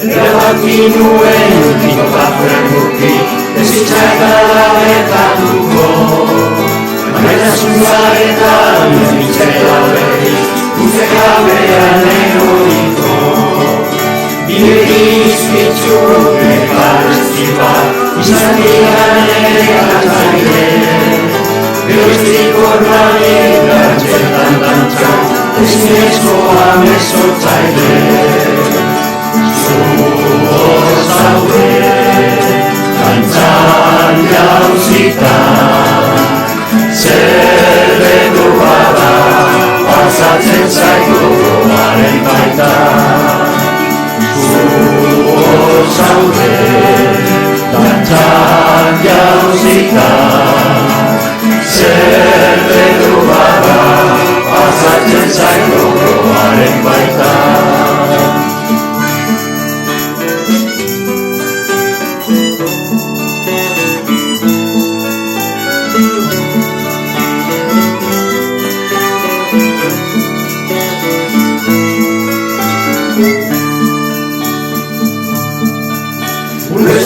Erabaki nuen utiko papermuki, ezitzakala gertatuko. Maitasunza eta nintzela berriz, guzekabean eroriko. Bidegiz bitxuk ekarrezki bat, izan dian egatzaile. Geroztik orbanik gartxetan dantzan, ezinezko amezotzaile. Zuhor zaude, dantzan jauzita, zer edo bada, pasatzen zaitu gogoaren baita. Zuhor zaude, dantzan jauzita, zer edo bada, pasatzen zaitu gogoaren baita.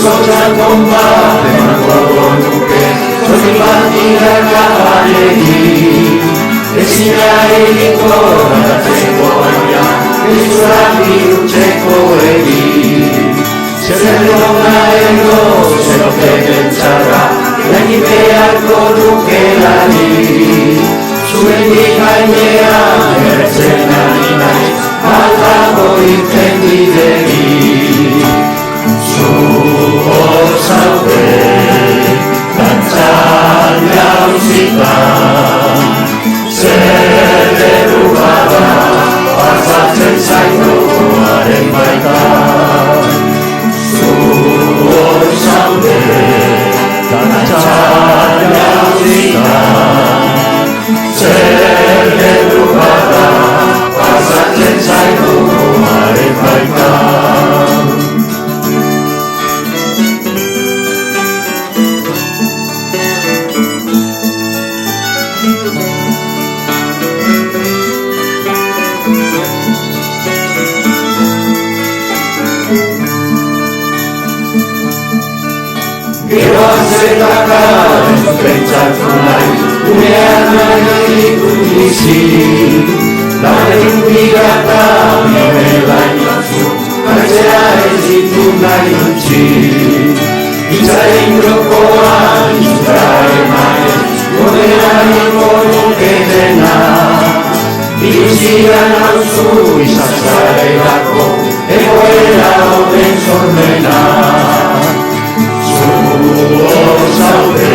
Zotzakon bat emango nuke, zotik bat irakabarekin. Ezina egiko garatzeko baina, ezurak irutzeko egin. Zer errona ero, zer oketen txarra, egin beharko nuke lani. Zuendik gainean, erretzen ari nahi, aldago irten bidegin. Zuhor zaude, dantzan jauzita, zer edu bada, pasatzen zaitu gogoaren baita. Zuhor zaude, dantzan jauzita, zer edu bada, pasatzen zaitu gogoaren baita. Gero azetaka ez pentsatu nahi, unean nahi ikusi. Lanen birata nire bainozu, hartzea ez ditu nahi utzi. Itzaren grokoan izura emaen, godean ingoruke dena. Biluzian hauzu izatzarelako, egoera horren sormena. Zuhor zaude,